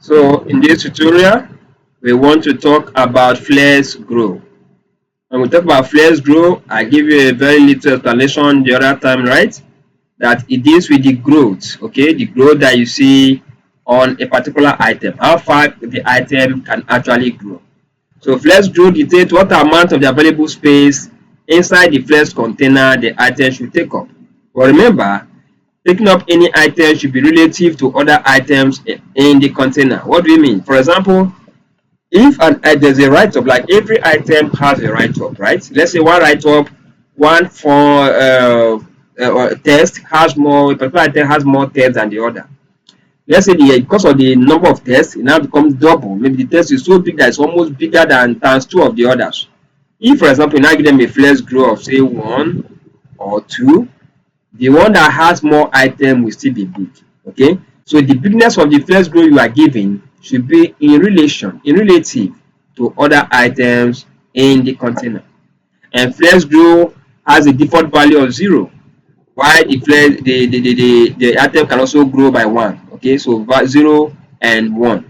So in this tutorial, we want to talk about flex grow. When we talk about flex grow, I give you a very little explanation the other time, right? That it deals with the growth, okay? The growth that you see on a particular item, how far the item can actually grow. So flex grow dictates what amount of the available space inside the flex container the item should take up. But remember, taking up any item should be relative to other items in the container. What do you mean? For example, if there's a write-up, like every item has a write-up, right? Let's say one write-up, one for test has more, a particular item has more tests than the other. Let's say because of the number of tests, it now becomes double. Maybe the test is so big that it's almost bigger than times 2 of the others. If, for example, you now give them a flex grow of say 1 or 2, the one that has more item will still be big. Okay, so the bigness of the flex grow you are giving should be in relative to other items in the container. And flex grow has a default value of 0, while the item can also grow by 1. Okay, so 0 and 1.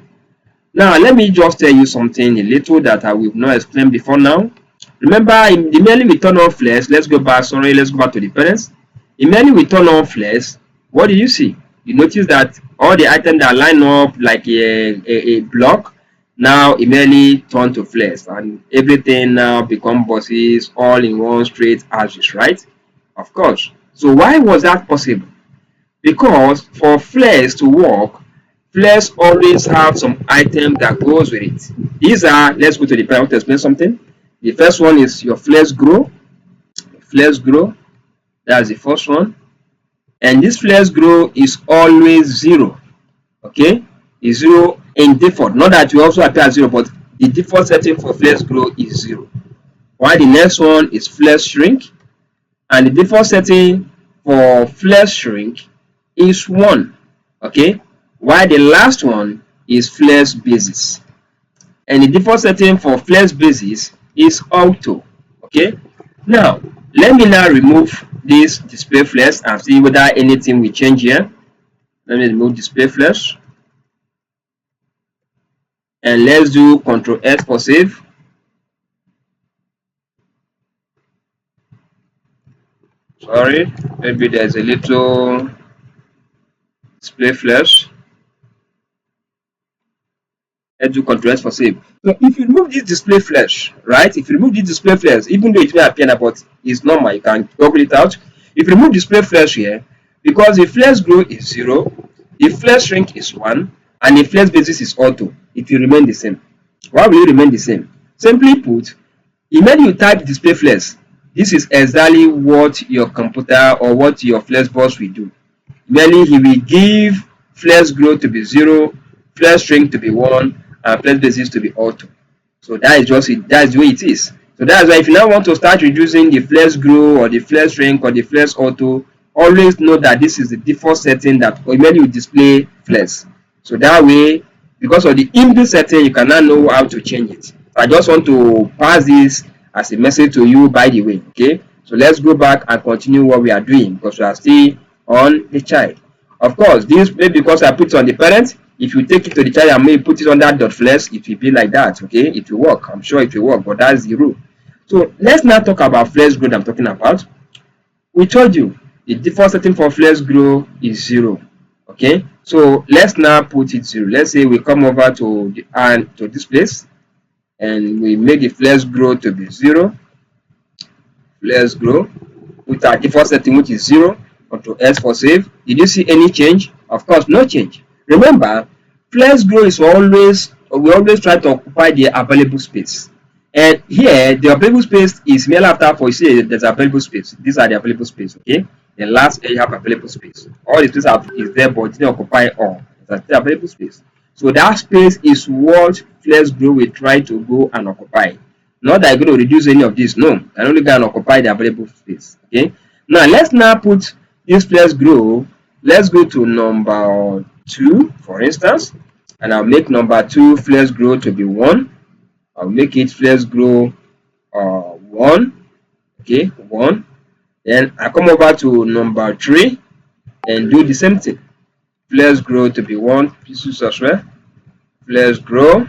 Now let me just tell you something a little that I will not explain before now. Remember, immediately we turn on flex, let's go back to the parents. Immediately we turn on flex, what do you see? You notice that all the items that line up like a block now immediately turn to flex, and everything now become boxes all in one straight axis, right? Of course. So why was that possible? Because for flex to work, flex always have some item that goes with it. These are, let's go to the parent to explain something. The first one is your flex grow. Flex grow, that's the first one. And this flex grow is always 0. Okay, is 0 in default. Not that you also appear as 0, but the default setting for flex grow is 0. While the next one is flex shrink, and the default setting for flex shrink is 1. Okay, while the last one is flex basis, and the default setting for flex basis is auto. Okay, now let me now remove this display flex and see whether anything will change here. Let me remove display flex, and let's do Ctrl S for save. Sorry, maybe there's a little display flex. Let's do Ctrl S for save. So if you remove this display flash, right? If you remove this display flash, even though it may appear now, but it's normal, you can toggle it out. If you remove display flash here, because the flex grow is 0, the flex shrink is 1, and the flex basis is auto, it will remain the same. Why will it remain the same? Simply put, immediately you type display flex, this is exactly what your computer or what your Flexbox will do. Immediately he will give flex grow to be 0, flex shrink to be 1, and flex basis to be auto. So that is just it. That's the way it is. So that's why if you now want to start reducing the flex grow or the flex shrink or the flex auto, always know that this is the default setting that immediately you display flex. So that way, because of the inbuilt setting, you can now know how to change it. So I just want to pass this as a message to you, by the way. Okay, so let's go back and continue what we are doing, because we are still on the child. Of course, this maybe because I put it on the parent. If you take it to the child and maybe put it on that .flex, it will be like that. Okay, it will work. I'm sure it will work, but that's the rule. So let's now talk about flex grow that I'm talking about. We told you the default setting for flex grow is 0. Okay, so let's now put it 0. Let's say we come over to this place and we make the flex grow to be 0. Flex grow with our default setting, which is 0. Ctrl S for save. Did you see any change? Of course, no change. Remember, flex grow is we always try to occupy the available space. And here, the available space is merely after for, you see, there's available space. These are the available space, okay? The last area have available space. All the space is there, but it didn't occupy all. That's the available space. So that space is what flex grow will try to go and occupy. Not that I'm going to reduce any of this. No, I only going to occupy the available space. Okay. Now let's now put this flex grow. Let's go to number 2, for instance, and I'll make number 2 flex grow to be 1. I'll make it flex grow 1. Okay, 1. Then I come over to number 3 and do the same thing. Flex grow to be 1 pieces as well. flex grow,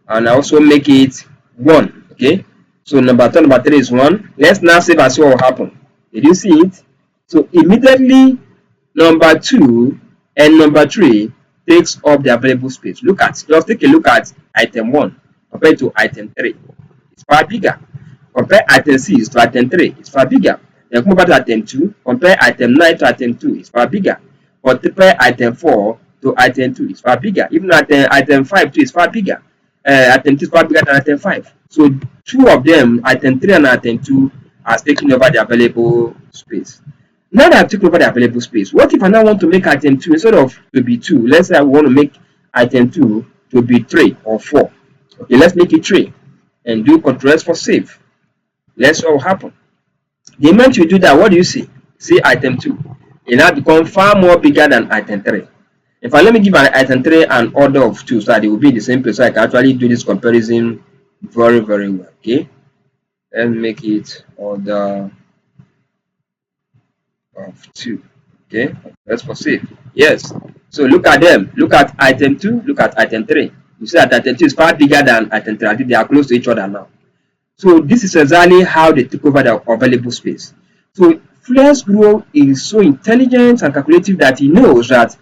and also make it 1. Okay, so number 2, number 3 is 1. Let's now save and see what will happen. Did you see it? So immediately number 2 and number 3 takes up the available space. Look at, just take a look at item 1 compared to item 3. It's far bigger. Compare item 6 to item 3. It's far bigger. Then come back to item 2. Compare item 9 to item 2. It's far bigger. But compare item 4 to item 2. It's far bigger. Even item 5 too is far bigger. Item 2 is far bigger than item 5. So 2 of them, item 3 and item 2, are taking over the available space. Now that I've taken over the available space, what if I now want to make item 2 instead of to be 2? Let's say I want to make item 2 to be 3 or 4. Okay, let's make it 3 and do Ctrl S for save. Let's see what will happen. The moment you do that, what do you see? See item 2. It now becomes far more bigger than item 3. In fact, let me give an item 3 an order of 2 so that it will be in the same place, so I can actually do this comparison very, very well. Okay, let's make it order of 2. Okay, let's proceed. Yes, so look at them. Look at item 2, look at item 3. You see that item 2 is far bigger than item 3. I think they are close to each other now. So this is exactly how they took over the available space. So Flexgrow is so intelligent and calculative that he knows that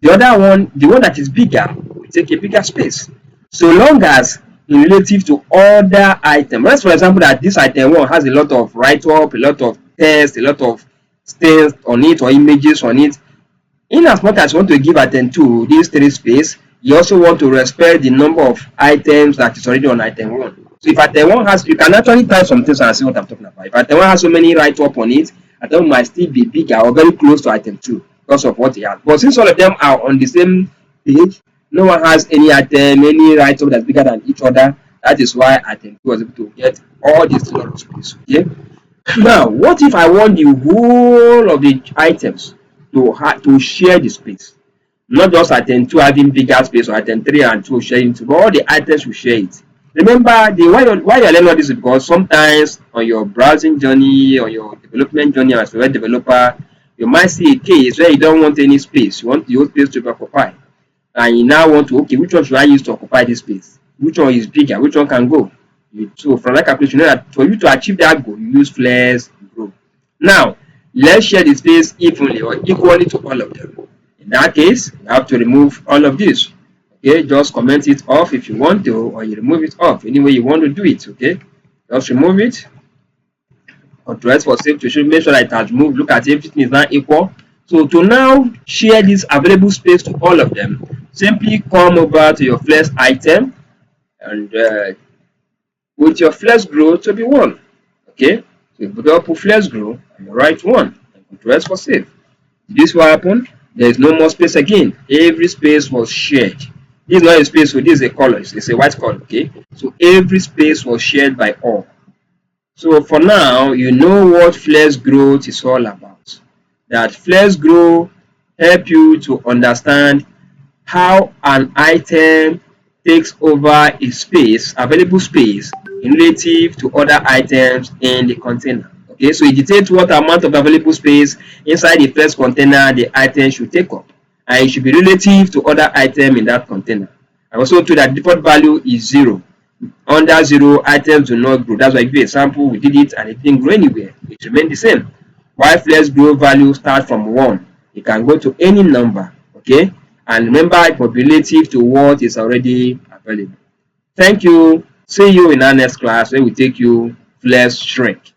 the other one, the one that is bigger, will take a bigger space. So long as in relative to other items. Let's for example that this item 1 has a lot of write-up, a lot of text, a lot of stains on it or images on it. In as much as you want to give item 2 this 3 space, you also want to respect the number of items that is already on item 1. So if item 1 has, you can actually type some things and see what I'm talking about. If item 1 has so many write-up on it, item 1 might still be bigger or very close to item 2 because of what he has. But since all of them are on the same page, no one has any item, any write-up that's bigger than each other. That is why item 2 was able to get all this lot of space. Okay. Now, what if I want the whole of the items to share the space? Not just item 2 having bigger space or item 3 and 2 sharing it, but all the items will share it. Remember, why you're learning all this is because sometimes on your browsing journey or your development journey as a web developer, you might see a case where you don't want any space. You want the whole space to be occupied. And you now want to, okay, which one should I use to occupy this space? Which one is bigger? Which one can go? So from that calculation, you know that for you to achieve that goal, you use Flexgrow. Now, let's share the space evenly or equally to all of them. In that case, you have to remove all of this. Okay, just comment it off if you want to, or you remove it off any way you want to do it. Okay, just remove it. Ctrl S for save to make sure that it has moved. Look at everything is now equal. So to now share this available space to all of them, simply come over to your Flex item and with your Flexgrow to be 1. Okay, so you put up Flexgrow and you write 1 and Ctrl S for save. This will happen. There is no more space again. Every space was shared. This is not a space, so this is a color. It's a white color. Okay, so every space was shared by all. So for now, you know what Flexgrow is all about. That Flexgrow help you to understand how an item takes over a space, available space, in relative to other items in the container. Okay, so it dictates what amount of available space inside the first container the item should take up, and it should be relative to other item in that container. I also told that default value is 0. Under 0, items do not grow. That's why I give you a sample. We did it and it didn't grow anywhere. It remained the same. While Flexgrow value starts from 1, it can go to any number. Okay, and remember it will be relative to what is already available. Thank you. See you in our next class where we take you Flex Shrink.